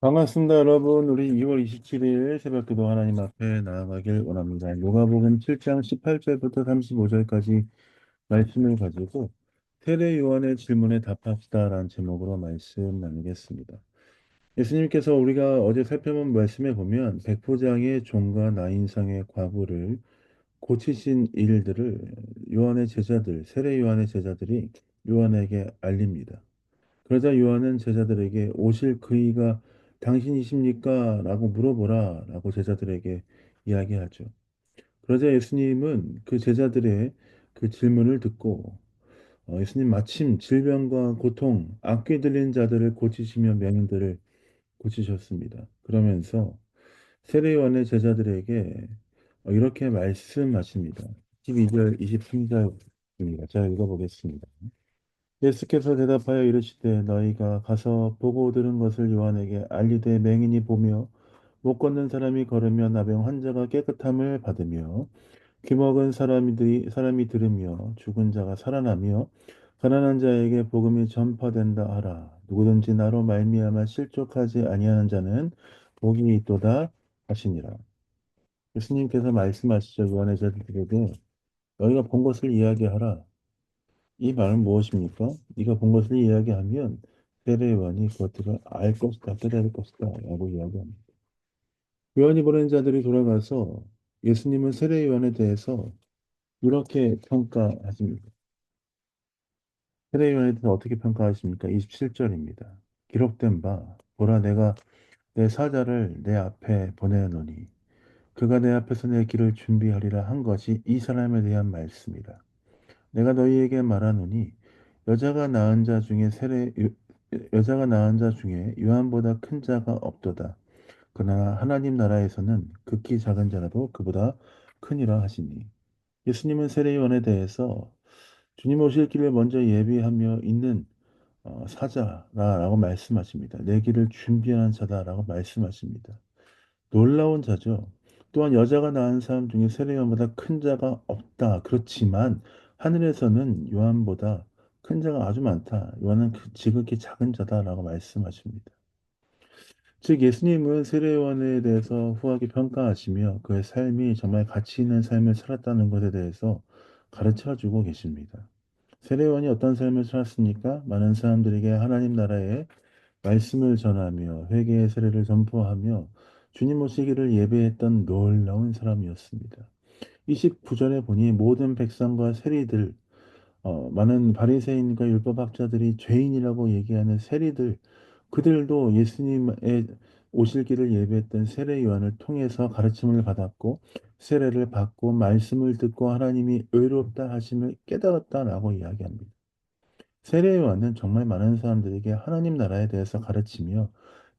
반갑습니다, 여러분. 우리 2월 27일 새벽기도 하나님 앞에 나아가길 원합니다. 요가복음 7장 18절부터 35절까지 말씀을 가지고 세례 요한의 질문에 답합시다라는 제목으로 말씀 나누겠습니다. 예수님께서 우리가 어제 살펴본 말씀에 보면 백부장의 종과 나인상의 과부를 고치신 일들을 요한의 제자들, 세례 요한의 제자들이 요한에게 알립니다. 그러자 요한은 제자들에게 오실 그이가 당신이십니까? 라고 물어보라 라고 제자들에게 이야기하죠. 그러자 예수님은 그 제자들의 그 질문을 듣고 예수님 마침 질병과 고통, 악귀 들린 자들을 고치시며 명인들을 고치셨습니다. 그러면서 세례요한의 제자들에게 이렇게 말씀하십니다. 12절, 23절입니다. 제가 읽어보겠습니다. 예수께서 대답하여 이르시되 너희가 가서 보고 들은 것을 요한에게 알리되 맹인이 보며 못 걷는 사람이 걸으며 나병 환자가 깨끗함을 받으며 귀먹은 사람이 들으며 죽은 자가 살아나며 가난한 자에게 복음이 전파된다 하라. 누구든지 나로 말미암아 실족하지 아니하는 자는 복이 있도다 하시니라. 예수님께서 말씀하시죠. 요한의 제자들에게 너희가 본 것을 이야기하라. 이 말은 무엇입니까? 네가 본 것을 이야기하면 세례요한이 그것들을 알 것이다, 깨달을 것이다 라고 이야기합니다. 요한이 보낸 자들이 돌아가서 예수님은 세례요한에 대해서 이렇게 평가하십니다. 세례요한에 대해서 어떻게 평가하십니까? 27절입니다. 기록된 바 보라 내가 내 사자를 내 앞에 보내노니 그가 내 앞에서 내 길을 준비하리라 한 것이 이 사람에 대한 말씀이라. 내가 너희에게 말하노니 여자가 낳은 자 중에 여자가 낳은 자 중에 요한보다 큰 자가 없도다. 그러나 하나님 나라에서는 극히 작은 자라도 그보다 크니라 하시니. 예수님은 세례 요한에 대해서 주님 오실 길을 먼저 예비하며 있는 사자라고 말씀하십니다. 내 길을 준비하는 자다라고 말씀하십니다. 놀라운 자죠. 또한 여자가 낳은 사람 중에 세례 요한보다 큰 자가 없다. 그렇지만 하늘에서는 요한보다 큰 자가 아주 많다. 요한은 지극히 작은 자다라고 말씀하십니다. 즉 예수님은 세례 요한에 대해서 후하게 평가하시며 그의 삶이 정말 가치 있는 삶을 살았다는 것에 대해서 가르쳐 주고 계십니다. 세례 요한이 어떤 삶을 살았습니까? 많은 사람들에게 하나님 나라의 말씀을 전하며 회개의 세례를 전포하며 주님 오시기를 예배했던 놀라운 사람이었습니다. 29절에 보니 모든 백성과 세리들, 많은 바리새인과 율법학자들이 죄인이라고 얘기하는 세리들, 그들도 예수님의 오실 길을 예배했던 세례 요한을 통해서 가르침을 받았고 세례를 받고 말씀을 듣고 하나님이 의롭다 하심을 깨달았다라고 이야기합니다. 세례 요한은 정말 많은 사람들에게 하나님 나라에 대해서 가르치며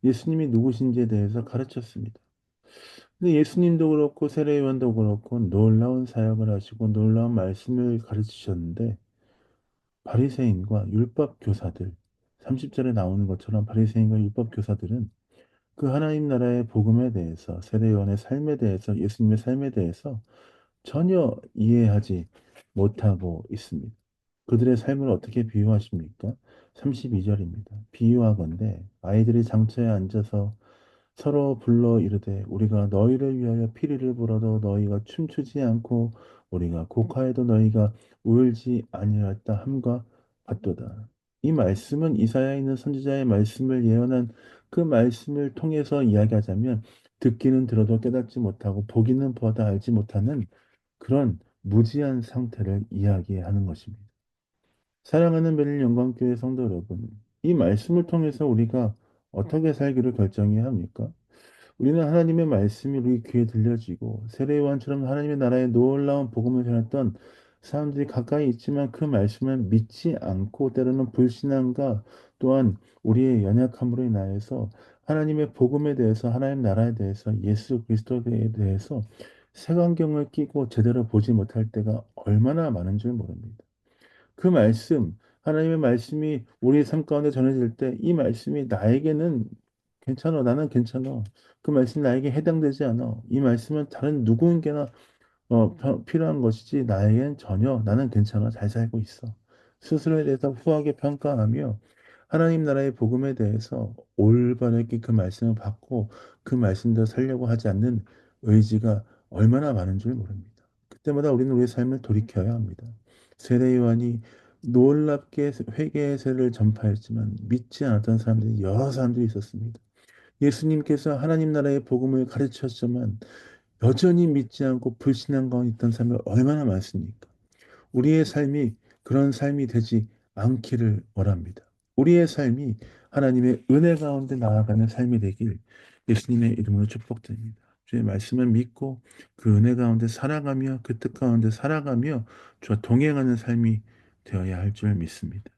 예수님이 누구신지에 대해서 가르쳤습니다. 근데 예수님도 그렇고 세례 요한도 그렇고 놀라운 사역을 하시고 놀라운 말씀을 가르치셨는데 바리새인과 율법 교사들 30절에 나오는 것처럼 바리새인과 율법 교사들은 그 하나님 나라의 복음에 대해서 세례 요한의 삶에 대해서 예수님의 삶에 대해서 전혀 이해하지 못하고 있습니다. 그들의 삶을 어떻게 비유하십니까? 32절입니다. 비유하건대 아이들이 장차에 앉아서 서로 불러 이르되 우리가 너희를 위하여 피리를 불어도 너희가 춤추지 않고 우리가 곡하여도 너희가 울지 아니하였다 함과 같도다. 이 말씀은 이사야에 있는 선지자의 말씀을 예언한 그 말씀을 통해서 이야기하자면 듣기는 들어도 깨닫지 못하고 보기는 보아도 알지 못하는 그런 무지한 상태를 이야기하는 것입니다. 사랑하는 베릴 영광교회 성도 여러분, 이 말씀을 통해서 우리가 어떻게 살기를 결정해야 합니까? 우리는 하나님의 말씀이 우리 귀에 들려지고 세례요한처럼 하나님의 나라의 놀라운 복음을 전했던 사람들이 가까이 있지만 그 말씀을 믿지 않고 때로는 불신앙과 또한 우리의 연약함으로 인하여서 하나님의 복음에 대해서 하나님 나라에 대해서 예수 그리스도에 대해서 색안경을 끼고 제대로 보지 못할 때가 얼마나 많은 줄 모릅니다. 그 말씀, 하나님의 말씀이 우리 삶 가운데 전해질 때 이 말씀이 나에게는 괜찮아, 나는 괜찮아. 그 말씀이 나에게 해당되지 않아. 이 말씀은 다른 누구에게나 필요한 것이지 나에겐 전혀 나는 괜찮아, 잘 살고 있어. 스스로에 대해서 후하게 평가하며 하나님 나라의 복음에 대해서 올바르게 그 말씀을 받고 그 말씀대로 살려고 하지 않는 의지가 얼마나 많은 줄 모릅니다. 그때마다 우리는 우리의 삶을 돌이켜야 합니다. 세례 요한이 놀랍게 회개의 세례를 전파했지만 믿지 않았던 사람들이 여러 사람들이 있었습니다. 예수님께서 하나님 나라의 복음을 가르치셨지만 여전히 믿지 않고 불신한 가운데 있던 사람이 얼마나 많습니까? 우리의 삶이 그런 삶이 되지 않기를 원합니다. 우리의 삶이 하나님의 은혜 가운데 나아가는 삶이 되길 예수님의 이름으로 축복드립니다. 주의 말씀을 믿고 그 은혜 가운데 살아가며 그 뜻 가운데 살아가며 주와 동행하는 삶이 되어야 할 줄 믿습니다.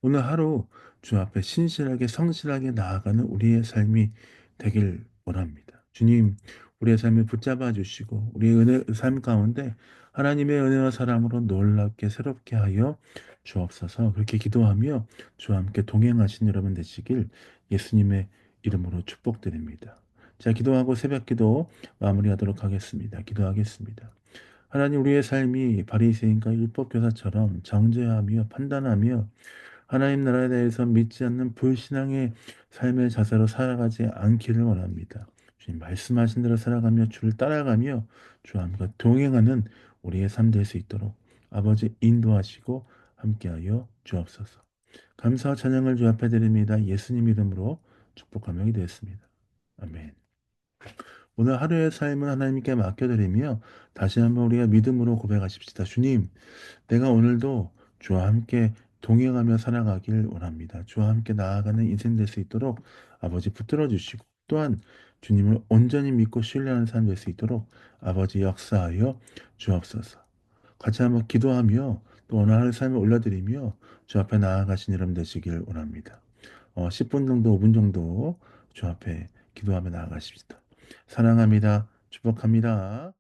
오늘 하루 주 앞에 신실하게 성실하게 나아가는 우리의 삶이 되길 원합니다. 주님, 우리의 삶을 붙잡아 주시고 우리의 은혜 삶 가운데 하나님의 은혜와 사랑으로 놀랍게 새롭게 하여 주옵소서. 그렇게 기도하며 주와 함께 동행하신 여러분 되시길 예수님의 이름으로 축복드립니다. 자, 기도하고 새벽기도 마무리하도록 하겠습니다. 기도하겠습니다. 하나님, 우리의 삶이 바리새인과 율법교사처럼 정죄하며 판단하며 하나님 나라에 대해서 믿지 않는 불신앙의 삶의 자세로 살아가지 않기를 원합니다. 주님 말씀하신 대로 살아가며 주를 따라가며 주와 함께 동행하는 우리의 삶 될 수 있도록 아버지 인도하시고 함께하여 주옵소서. 감사와 찬양을 주 앞에 드립니다. 예수님 이름으로 축복하며 기도했습니다. 아멘. 오늘 하루의 삶을 하나님께 맡겨드리며 다시 한번 우리가 믿음으로 고백하십시다. 주님, 내가 오늘도 주와 함께 동행하며 살아가길 원합니다. 주와 함께 나아가는 인생 될 수 있도록 아버지 붙들어 주시고 또한 주님을 온전히 믿고 신뢰하는 삶 될 수 있도록 아버지 역사하여 주옵소서. 같이 한번 기도하며 또 오늘 하루 삶을 올려드리며 주 앞에 나아가신 여러분 되시길 원합니다. 10분 정도, 5분 정도 주 앞에 기도하며 나아가십시다. 사랑합니다. 축복합니다.